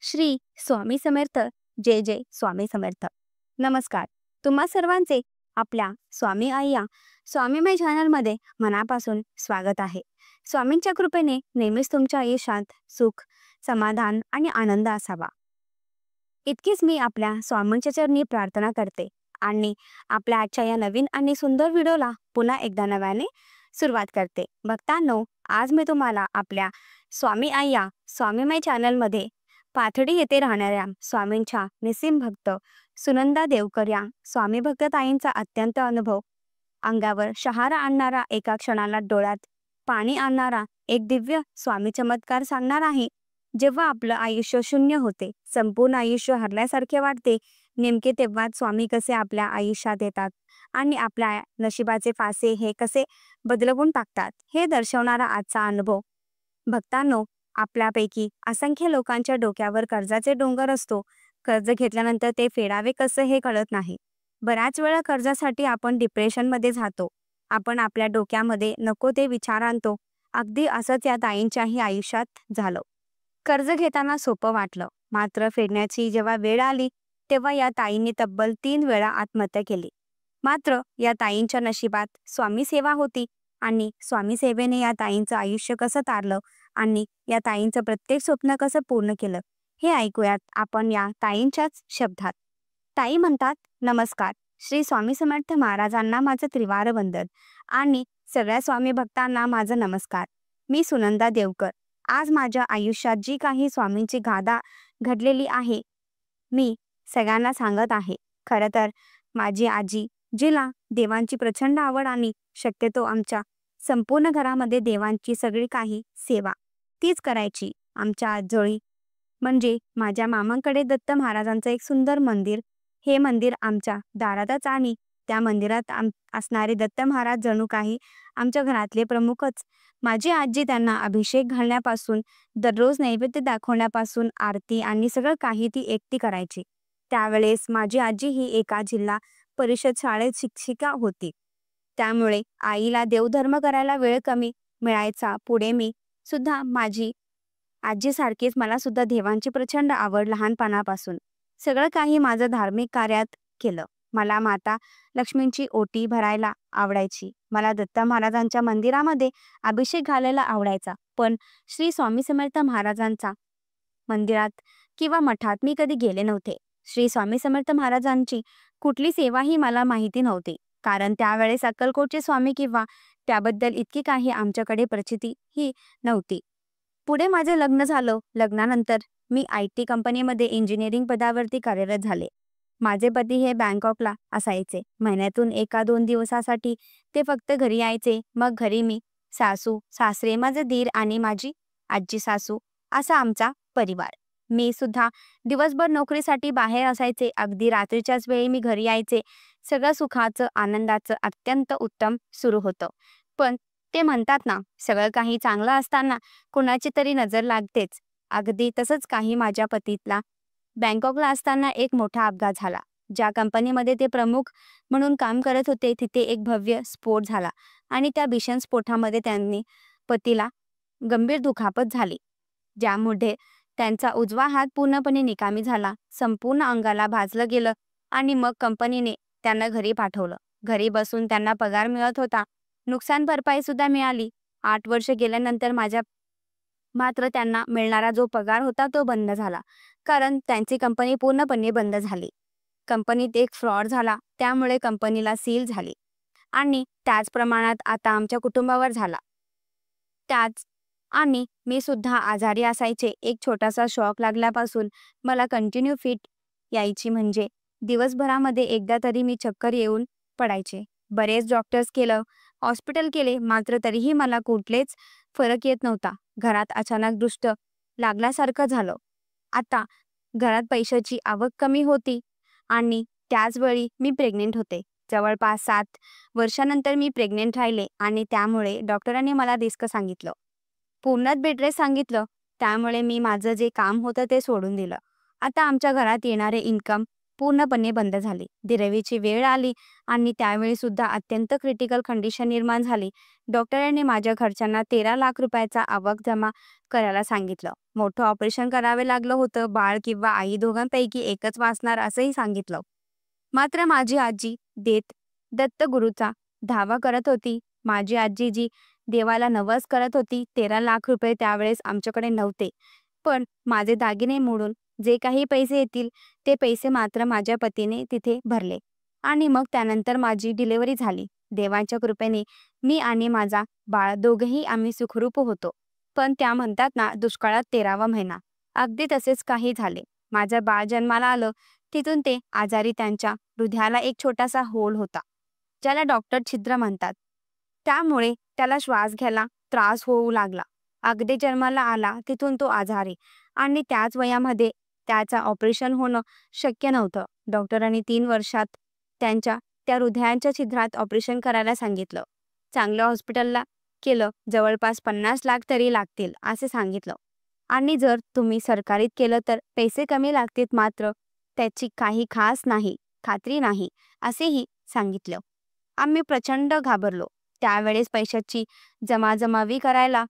श्री स्वामी समर्थ. जय जय स्वामी समर्थ. नमस्कार. तुम्हा सर्वांचे आपल्या स्वामी आई या स्वामीमय चॅनलमध्ये मनापासून स्वागत आहे. स्वामींच्या कृपेने नेहमीच तुमच्या आयुष्यात सुख, समाधान आणि आनंद असावा, इतकीच मी आपल्या स्वामींच्या चरणी प्रार्थना करते आणि आपल्या आजच्या या नवीन आणि सुंदर व्हिडिओला पुन्हा एकदा नव्याने सुरुवात करते. भक्तांनो, आज मी तुम्हाला आपल्या स्वामी आई या स्वामीमय चॅनलमध्ये पाथडी येथे राहणाऱ्या स्वामींच्या निस्सीम भक्त सुनंदा देवकर या स्वामी भक्त ताईंचा अत्यंत अनुभव, अंगावर शहारा आणणारा, एका क्षणाला डोळ्यात पाणी आणणारा एक दिव्य स्वामी चमत्कार सांगणार आहे. जेव्हा आपलं आयुष्य शून्य होते, संपूर्ण आयुष्य हरल्यासारखे वाटते, नेमके तेव्हाच स्वामी कसे आपल्या आयुष्यात येतात आणि आपल्या नशिबाचे फासे हे कसे बदलवून टाकतात, हे दर्शवणारा आजचा अनुभव. भक्तांनो, आपल्यापैकी असंख्य लोकांच्या डोक्यावर कर्जाचे डोंगर असतो. कर्ज घेतल्यानंतर ते फेडावे कसं हे कळत नाही. बऱ्याच वेळा कर्जासाठी आपण डिप्रेशनमध्ये जातो. आपण आपल्या डोक्यामध्ये नको ते विचार आणतो. अगदी असंच या ताईंच्याही आयुष्यात झालं. कर्ज घेताना सोपं वाटलं, मात्र फेडण्याची जेव्हा वेळ आली तेव्हा या ताईंनी तब्बल 3 वेळा आत्महत्या केली. मात्र या ताईंच्या नशिबात स्वामी सेवा होती आणि स्वामी सेवेने या ताईंचं आयुष्य कसं तारलं आणि या ताईंचं प्रत्येक स्वप्न कसं पूर्ण केलं, हे ऐकूयात आपण या ताईंच्याच शब्दात. ताई म्हणतात, नमस्कार. श्री स्वामी समर्थ महाराजांना माझं त्रिवार वंदन आणि सगळ्या स्वामी भक्तांना माझं नमस्कार. मी सुनंदा देवकर. आज माझ्या आयुष्यात जी काही स्वामींची गाथा घडलेली आहे, मी सगळ्यांना सांगत आहे. खरं तर माझी आजी, जिला देवांची प्रचंड आवड आणि शक्यतो आमच्या संपूर्ण घरामध्ये देवांची सगळी काही सेवा तीच करायची. आमच्या आजोळी म्हणजे माझ्या मामांकडे दत्त महाराजांचं एक सुंदर मंदिर. हे मंदिर आमच्या दारातच आणि त्या मंदिरात असणारे दत्त महाराज जणू काही आमच्या घरातले प्रमुखच. माझी आजी त्यांना अभिषेक घालण्यापासून, दररोज नैवेद्य दाखवण्यापासून, आरती आणि सगळं काही ती एकटी करायची. त्यावेळेस माझी आजी ही एका जिल्हा परिषद शाळेत शिक्षिका होती. त्यामुळे आईला देवधर्म करायला वेळ कमी मिळायचा. पुढे मी सुद्धा माझी आजीसारखीच मला सुद्धा देवांची प्रचंड आवड. लहानपणापासून सगळं काही माझं धार्मिक कार्यात केलं. मला माता लक्ष्मींची ओटी भरायला आवडायची. मला दत्त महाराजांच्या मंदिरामध्ये अभिषेक घालायला आवडायचा. पण श्री स्वामी समर्थ महाराजांचा मंदिरात किंवा मठात मी कधी गेले नव्हते. श्री स्वामी समर्थ महाराजांची कुठली सेवाही मला माहिती नव्हती, कारण त्यावेळेस अक्कलकोटचे स्वामी किंवा त्याबद्दल इतकी काही आमच्याकडे प्रचिती ही नव्हती. पुढे माझे लग्न झालं. लग्नानंतर मी IT कंपनीमध्ये इंजिनिअरिंग पदावरती कार्यरत झाले. माझे पती हे बँकॉकला असायचे. महिन्यातून 1-2 दिवसासाठी ते फक्त घरी यायचे. मग घरी मी, सासू सासरे, माझे दीर आणि माझी आजी सासू असा आमचा परिवार. मी सुद्धा दिवसभर नोकरीसाठी बाहेर असायचे. अगदी रात्रीच्याच वेळी मी घरी यायचे. सगळं सुखाचं, आनंदाचं अत्यंत उत्तम सुरू होतं. पण ते म्हणतात ना, सगळं काही चांगलं असताना कुणाची तरी नजर लागतेच. अगदी तसंच काही माझ्या पतीला. बँकॉकला असताना एक मोठा अपघात झाला. ज्या कंपनीमध्ये ते प्रमुख म्हणून काम करत होते, तिथे एक भव्य स्फोट झाला आणि त्या भीषण स्फोटामध्ये त्यांनी पतीला गंभीर दुखापत झाली, ज्यामुळे त्यांचा उजवा हात पूर्णपणे निकामी झाला. संपूर्ण अंगाला भाजलं गेलं आणि मग कंपनीने त्यांना घरी पाठवलं. घरी बसून त्यांना पगार मिळत होता. नुकसान भरपाई सुद्धा मिळाली. 8 वर्ष गेल्यानंतर मात्र त्यांना मिळणारा जो पगार होता तो बंद झाला, कारण त्यांची कंपनी पूर्णपणे बंद झाली. कंपनीत एक फ्रॉड झाला, त्यामुळे कंपनीला सील झाली आणि त्याच प्रमाणात आता आमच्या कुटुंबावर झाला. आणि मी सुद्धा आजारी असायचे. एक छोटासा शॉक लागल्यापासून मला कंटिन्यू फिट यायची, म्हणजे दिवसभरामध्ये एकदा तरी मी चक्कर येऊन पडायचे. बरेच डॉक्टर्स केलं, हॉस्पिटल केले, मात्र तरीही मला कुठलेच फरक येत नव्हता. घरात अचानक दृष्ट लागल्यासारखं झालं. आता घरात पैशाची आवक कमी होती आणि त्याचवेळी मी प्रेग्नेंट होते. जवळपास 7 वर्षानंतर मी प्रेग्नेंट राहिले आणि त्यामुळे डॉक्टरांनी मला रिस्क सांगितलं, पूर्णच बेड रेस्ट सांगितलं. त्यामुळे मी माझं जे काम होतं ते सोडून दिलं. आता आमच्या घरात येणारे इन्कम पूर्णपणे बंद झाली. डिलिव्हरीची वेळ आली आणि त्यावेळी सुद्धा अत्यंत क्रिटिकल कंडिशन निर्माण झाली. डॉक्टरांनी माझ्या घरच्यांना 13 लाख रुपयाचा आवक जमा करायला सांगितलं. मोठं ऑपरेशन करावे लागलं होतं. बाळ किंवा आई दोघांपैकी एकच वाचणार असंही सांगितलं. मात्र माझी आजी दत्तगुरूचा धावा करत होती. माझी आजी जी देवाला नवस करत होती. 13 लाख रुपये त्यावेळेस आमच्याकडे नव्हते. पण माझे दागिने मोडून जे काही पैसे येतील ते पैसे मात्र माझ्या पतीने तिथे भरले आणि मग त्यानंतर माझी डिलिव्हरी झाली. देवाच्या कृपेने मी आणि माझा बाळ दोघेही आम्ही सुखरूप होतो. पण त्या म्हणतात ना, दुष्काळात 13वा महिना. अगदी तसेच काही झाले. माझं बाळ जन्माला आलं. तिथून ते आजारी. त्यांच्या हृदयाला एक छोटासा होल होता, ज्याला डॉक्टर छिद्र म्हणतात. त्यामुळे त्याला श्वास घ्यायला त्रास होऊ लागला. अगदी जन्माला आला तिथून तो आजारी आणि त्याच वयामध्ये त्याचं ऑपरेशन होणं शक्य नव्हतं. डॉक्टरांनी 3 वर्षात त्यांच्या त्या हृदयाच्या छिद्रात ऑपरेशन करायला सांगितलं. चांगल्या हॉस्पिटलला केलं. जवळपास 50 लाख तरी लागतील असे सांगितलं. आणि जर तुम्ही सरकारीत केलं तर पैसे कमी लागतील, मात्र त्याची काही खात्री नाही असेही सांगितलं. आम्ही प्रचंड घाबरलो. त्यावेळेस पैशाची जमाजमावी करायला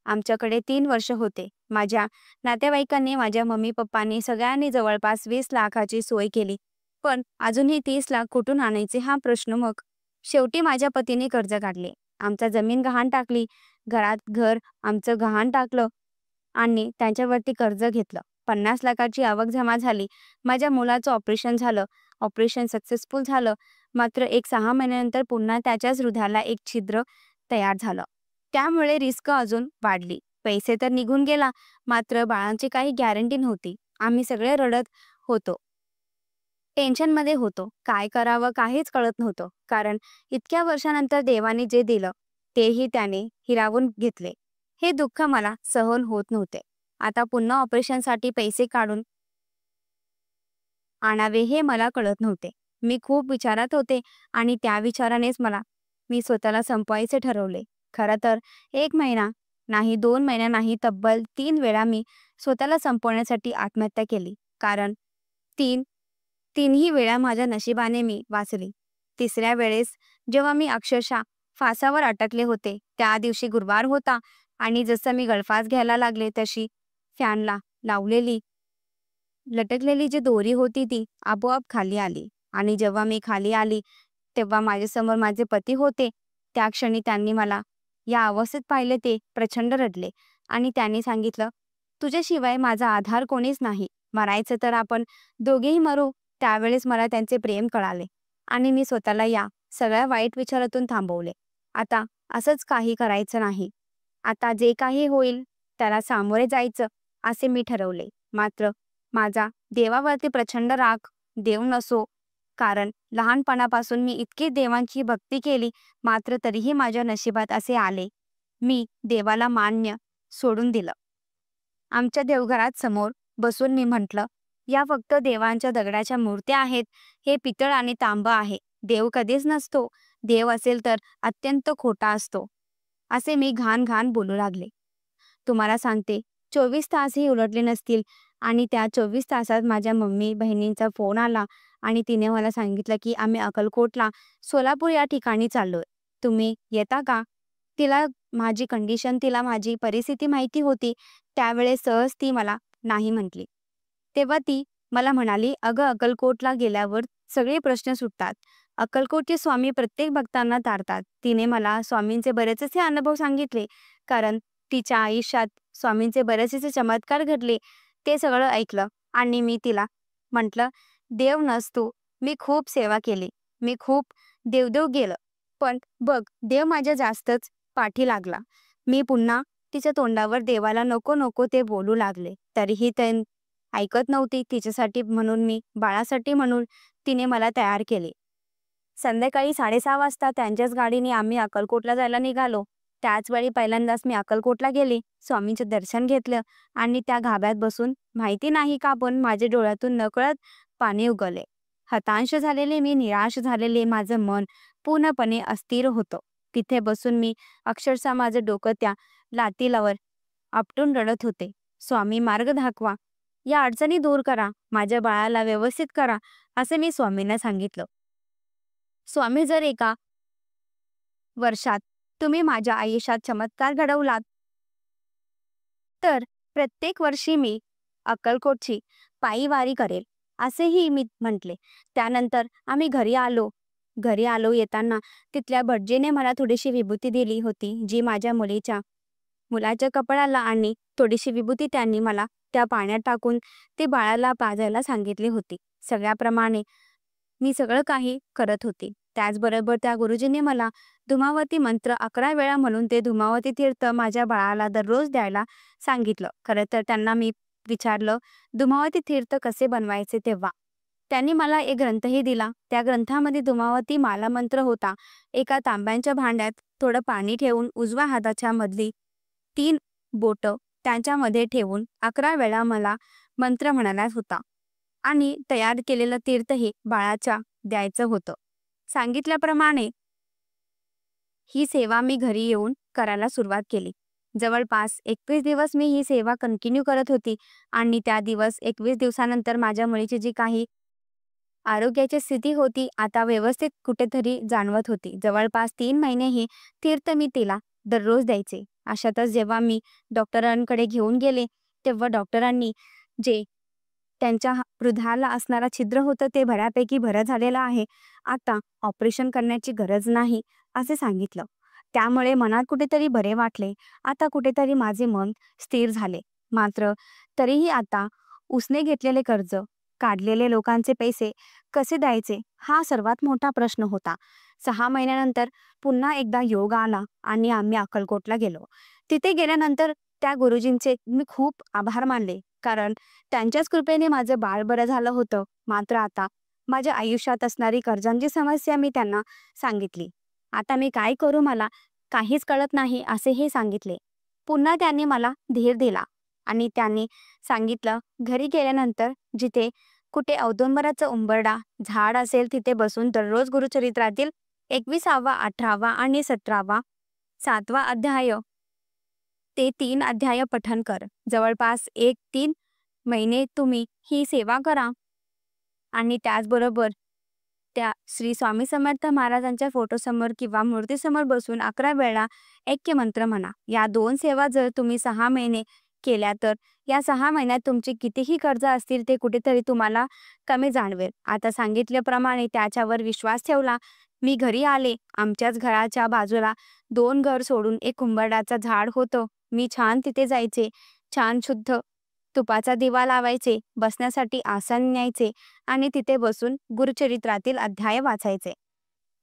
आमच्याकडे 3 वर्ष होते. माझ्या नातेवाईकांनी, माझ्या मम्मी पप्पांनी सगळ्यांनी जवळपास 20 लाखाची सोय केली. पण अजूनही 30 लाख कुठून आणायचे हा प्रश्न. मग शेवटी माझ्या पतीने कर्ज काढले. आमचा जमीन गहाण टाकली. घर आमचं गहाण टाकलं आणि त्यांच्यावरती कर्ज घेतलं. 50 लाखाची आवक जमा झाली. माझ्या मुलाचं ऑपरेशन झालं. ऑपरेशन सक्सेसफुल झालं. मात्र 6 महिन्यानंतर पुन्हा त्याच्याच हृदयाला एक छिद्र तयार झालं. त्यामुळे रिस्क अजून वाढली. पैसे तर निघून गेला, मात्र बाळांची काही गॅरंटी नव्हती. आम्ही सगळे रडत होतो. टेन्शनमध्ये होतो. काय करावं काहीच कळत नव्हतं. कारण इतक्या वर्षानंतर देवाने जे दिलं तेही त्याने हिरावून घेतले. हे दुःख मला सहन होत नव्हते. आता पुन्हा ऑपरेशनसाठी पैसे काढून आणावे हे मला कळत नव्हते. मी खूप विचारात होते आणि त्या विचारानेच मी स्वतःला संपवायचे ठरवले. खरं तर 1 महिना नाही, 2 महिना नाही, तब्बल 3 वेळा मी स्वतःला संपवण्यासाठी आत्महत्या केली. कारण तीनही वेळा माझ्या नशिबाने मी वाचली. तिसऱ्या वेळेस जेव्हा मी अक्षरशः फासावर अटकले होते, त्या दिवशी गुरुवार होता आणि जसं मी गळफास घ्यायला लागले तशी फॅनला लावलेली लटकलेली जी दोरी होती ती आपोआप खाली आली आणि जेव्हा मी खाली आली तेव्हा माझ्यासमोर माझे पती होते. त्या क्षणी त्यांनी मला या अवस्थेत पाहिले. ते प्रचंड रडले आणि त्यांनी सांगितलं, तुझ्याशिवाय माझा आधार कोणीच नाही. मरायचं तर आपण दोघेही मरू. त्यावेळेस मला त्यांचे प्रेम कळाले आणि मी स्वतःला या सगळ्या वाईट विचारातून थांबवले. आता असंच काही करायचं नाही. आता जे काही होईल त्याला सामोरे जायचं असे मी ठरवले. मात्र माझा देवावरती प्रचंड राग देव नसो, कारण लहानपणापासून मी इतकी देवांची भक्ती केली, मात्र तरीही माझ्या नशिबात असे आले. मी देवाला मान्य सोडून दिलं. आमच्या देवघरात समोर बसून मी म्हटलं, या फक्त देवांच्या दगडाच्या मूर्त्या आहेत. हे पितळ आणि तांब आहे. देव कधीच नसतो. देव असेल तर अत्यंत खोटा असतो. असे मी घाण बोलू लागले. तुम्हाला सांगते, 24 तासही उलटले नसतील आणि त्या 24 तासात माझ्या मम्मी बहिणींचा फोन आला आणि तिने मला सांगितलं की आम्ही अक्कलकोटला, सोलापूर या ठिकाणी चाललोय. तुम्ही येता का? तिला माझी कंडिशन, तिला माझी परिस्थिती माहिती होती. त्यावेळेस सहज ती मला नाही म्हटली. तेव्हा ती मला म्हणाली, अगं अक्कलकोटला गेल्यावर सगळे प्रश्न सुटतात. अक्कलकोटचे स्वामी प्रत्येक भक्तांना तारतात. तिने मला स्वामींचे बरेचसे अनुभव सांगितले, कारण तिच्या आयुष्यात स्वामींचे बरेचसे चमत्कार घडले. ते सगळं ऐकलं आणि मी तिला म्हटलं, देव नसतो. मी खूप सेवा केली. मी खूप देवदेव गेलं. पण बघ, देव माझ्या जास्तच पाठी लागला. मी पुन्हा तिच्या तोंडावर देवाला नको नको ते बोलू लागले. तरीही ते ऐकत नव्हती. तिच्यासाठी म्हणून, मी बाळासाठी म्हणून तिने मला तयार केले. संध्याकाळी 6:30 वाजता त्यांच्याच गाडीने आम्ही अक्कलकोटला जायला निघालो. त्याच वेळी पहिल्यांदाच मी अक्कलकोटला गेले. स्वामींचं दर्शन घेतलं आणि त्या गाभाऱ्यात बसून माहिती नाही का पण माझ्या डोळ्यातून नकळत पाणी उगवले. हताश झालेले मी, निराश झालेले, माझं मन पूर्णपणे अस्थिर होतं. तिथे बसून मी अक्षरशः माझं डोकं त्या लातीलावर आपटून रडत होते. स्वामी, मार्ग दाखवा. या अडचणी दूर करा. माझ्या बाळाला व्यवस्थित करा. असे मी स्वामींना सांगितलं. स्वामी, जर एका वर्षात तुम्ही माझ्या आयुष्यात चमत्कार घडवलात, तर प्रत्येक वर्षी मी अक्कलकोटची पायी वारी करेल, असेही मी म्हटले. त्यानंतर आम्ही घरी आलो. येताना तिथल्या भटजीने मला थोडीशी विभूती दिली होती, जी माझ्या मुलाच्या कपाळाला, आणि थोडीशी विभूती त्यांनी मला त्या पाण्यात टाकून ते बाळाला पाजायला सांगितली होती. सगळ्याप्रमाणे मी सगळं काही करत होती. त्याचबरोबर त्या गुरुजींनी मला धुमावती मंत्र 11 वेळा म्हणून ते धुमावती तीर्थ माझ्या बाळाला दररोज द्यायला सांगितलं. खरं तर त्यांना मी विचारलं धुमावती तीर्थ कसे बनवायचे, तेव्हा त्यांनी मला एक ग्रंथही दिला. त्या ग्रंथामध्ये धुमावती माला मंत्र होता. एका तांब्याच्या भांड्यात थोडं पाणी ठेवून उजव्या हाताच्या मधली 3 बोटं त्यांच्यामध्ये ठेवून 11 वेळा मला मंत्र म्हणायला होता, आणि तयार केलेलं तीर्थही बाळाच्या द्यायचं होतं. सांगितल्याप्रमाणे ही सेवा मी घरी येऊन करायला सुरुवात केली. जवळपास 21 दिवस मी ही सेवा कंटिन्यू करत होती, आणि त्या 21 दिवसानंतर माझ्या मुलीची जी काही आरोग्याची स्थिती होती, आता व्यवस्थित कुठेतरी जाणवत होती. जवळपास 3 महिने ही तीर्थ मी तिला दररोज द्यायचे. अशातच जेव्हा मी डॉक्टरांकडे घेऊन गेले, तेव्हा डॉक्टरांनी जे त्यांच्या हृदयाला असणारा छिद्र होतं ते बऱ्यापैकी बरं झालेलं आहे, आता ऑपरेशन करण्याची गरज नाही, असे सांगितलं. त्यामुळे मनात कुठेतरी बरे वाटले. आता कुठेतरी माझे मन स्थिर झाले. मात्र तरीही आता उसने घेतलेले कर्ज, काढलेले लोकांचे पैसे कसे द्यायचे, हा सर्वात मोठा प्रश्न होता. 6 महिन्यानंतर पुन्हा एकदा योग आला, आणि आम्ही अक्कलकोटला गेलो. तिथे गेल्यानंतर त्या गुरुजींचे मी खूप आभार मानले, कारण त्यांच्याच कृपेने माझं बाळ बरं झालं होतं. मात्र आता माझ्या आयुष्यात असणारी कर्जांची समस्या मी त्यांना सांगितली. आता मी काय करू, मला काहीच कळत नाही, असेही सांगितले. पुन्हा त्यांनी मला धीर दिला, आणि त्यांनी सांगितलं घरी गेल्यानंतर जिथे कुठे औदुंबराचं उंबरडा झाड असेल, तिथे बसून दररोज गुरुचरित्रातील 21वा, 18वा आणि 17वा, 7वा अध्याय ते 3 अध्याय पठण कर. जवळपास 1-3 महिने तुम्ही ही सेवा करा, आणि त्याचबरोबर त्या श्री स्वामी समर्थ महाराजांच्या फोटोसमोर किंवा मूर्तीसमोर बसून 11 वेळा ऐक्य मंत्र म्हणा. या 2 सेवा जर तुम्ही 6 महिने केल्या, तर या 6 महिन्यात तुमची कितीही कर्ज असतील ते कुठेतरी तुम्हाला कमी जाणवेल. आता सांगितल्याप्रमाणे त्याच्यावर विश्वास ठेवला. मी घरी आले. आमच्याच घराच्या बाजूला 2 घर सोडून एक उंबरड्याचं झाड होतं. मी छान तिथे जायचे. छान शुद्ध तुपाचा दिवा लावायचे, बसण्यासाठी आसन न्यायचे, आणि तिथे बसून गुरुचरित्रातील अध्याय वाचायचे.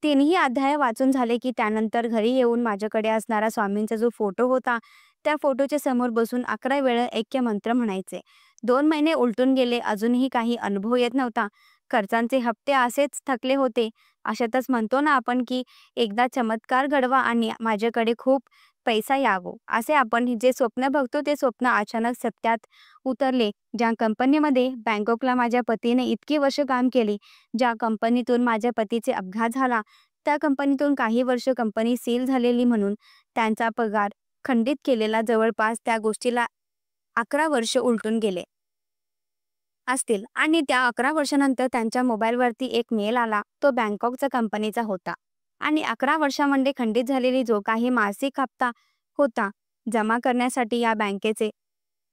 3ही अध्याय वाचून झाले की त्यानंतर घरी येऊन माझ्याकडे असणारा स्वामींचा जो फोटो होता, त्या फोटोच्या समोर बसून 11 वेळा ऐक्य मंत्र म्हणायचे. 2 महिने उलटून गेले, अजूनही काही अनुभव येत नव्हता. खर्चांचे हप्ते असेच थकले होते. अशातच म्हणतो ना आपण की एकदा चमत्कार घडवा आणि माझ्याकडे खूप पैसा यावो, असे आपण जे स्वप्न बघतो ते स्वप्न अचानक सत्यात उतरले. ज्या कंपनीमध्ये बँकॉकला माझ्या पतीने इतकी वर्ष काम केली, ज्या कंपनीतून माझ्या पतीचे अपघात झाला, त्या कंपनीतून काही वर्ष कंपनी सील झालेली म्हणून त्यांचा पगार खंडित केलेला, जवळपास त्या गोष्टीला 11 वर्ष उलटून गेले असतील. आणि त्या 11 वर्षानंतर त्यांच्या मोबाईलवरती एक मेल आला. तो बँकॉकचा कंपनीचा होता, आणि 11 वर्षामध्ये खंडित झालेली जो काही मासिक हप्ता होता जमा करण्यासाठी या बँकेचे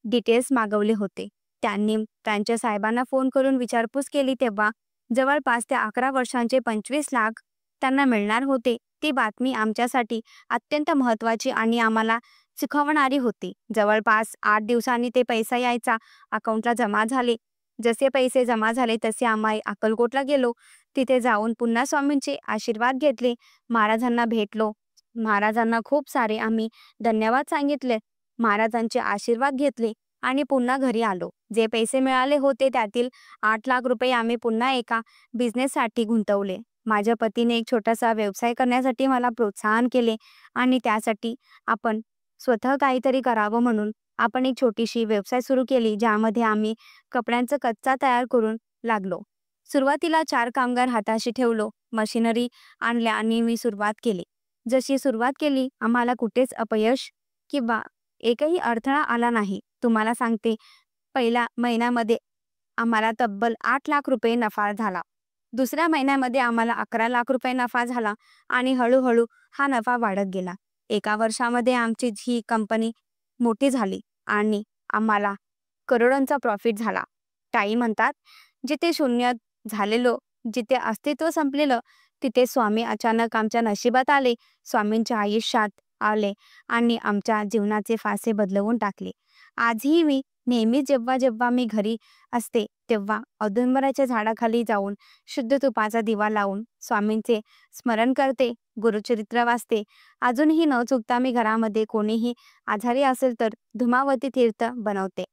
डिटेल्स मागवले होते. त्यांनी त्यांच्या साहेबांना फोन करून विचारपूस केली, तेव्हा जवळपास त्या 11 वर्षांचे 25 लाख त्यांना मिळणार होते. ती बातमी आमच्यासाठी अत्यंत महत्त्वाची आणि आम्हाला शिकवणारी होती. जवळपास 8 दिवसांनी ते पैसा यायचा, अकाउंटला जमा झाले. जसे पैसे जमा झाले तसे आम्ही अक्कलकोटला गेलो. तिथे जाऊन पुन्हा स्वामींचे आशीर्वाद घेतले. महाराजांना भेटलो. महाराजांना खूप सारे आम्ही धन्यवाद सांगितले. महाराजांचे आशीर्वाद घेतले आणि पुन्हा घरी आलो. जे पैसे मिळाले होते त्यातील 8 लाख रुपये आम्ही पुन्हा एका बिझनेससाठी गुंतवले. माझ्या पतीने एक छोटासा व्यवसाय करण्यासाठी मला प्रोत्साहन केले, आणि त्यासाठी आपण स्वतः काहीतरी करावं म्हणून आपण एक छोटीशी व्यवसाय सुरू केली, ज्यामध्ये आम्ही कपड्यांचा कच्चा तयार करून लागलो. सुरुवातीला 4 कामगार हाताशी ठेवलो, मशिनरी आणल्या आणि मी सुरुवात केली. जशी सुरुवात केली, आम्हाला कुठेच अपयश किंवा एकही अडथळा आला नाही. तुम्हाला सांगते, पहिल्या महिन्यामध्ये आम्हाला तब्बल 8 लाख रुपये नफा झाला. दुसऱ्या महिन्यामध्ये आम्हाला 11 लाख रुपये नफा झाला आणि हळूहळू हा नफा वाढत गेला. एका वर्षामध्ये आमची ही कंपनी मोठी झाली आणि आम्हाला करोडोंचा प्रॉफिट झाला. ताई म्हणतात, जिथे शून्य झालेलो, जिथे अस्तित्व संपलेलं, तिथे स्वामी अचानक आमच्या नशिबात आले, स्वामींच्या आयुष्यात आले आणि आमच्या जीवनाचे फासे बदलवून टाकले. आजही मी नेहमी जेव्हा जेव्हा मी घरी असते तेव्हा औदुंबराच्या झाडाखाली जाऊन शुद्ध तुपाचा दिवा लावून स्वामींचे स्मरण करते, गुरुचरित्र वाचते. अजूनही न चुकता मी घरामध्ये कोणीही आजारी असेल तर धुमावती तीर्थ बनवते.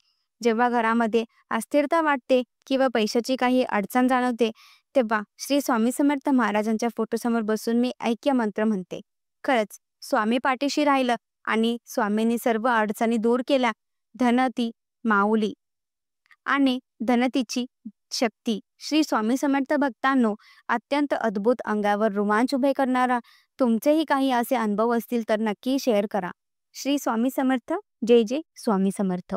जेव्हा घरामध्ये अस्थिरता वाटते किंवा पैशाची काही अडचण जाणवते तेव्हा श्री स्वामी समर्थ महाराजांच्या फोटोसमोर बसून मी ऐक्य मंत्र म्हणते. खरंच स्वामी पाठीशी राहिलं आणि स्वामींनी सर्व अडचणी दूर केल्या. धनती माऊली आणि धनतीची शक्ती. श्री स्वामी समर्थ भक्तांनो, अत्यंत अद्भुत, अंगावर रोमांच उभे करणारा तुमचेही काही असे अनुभव असतील तर नक्की शेअर करा. श्री स्वामी समर्थ. जय जय स्वामी समर्थ.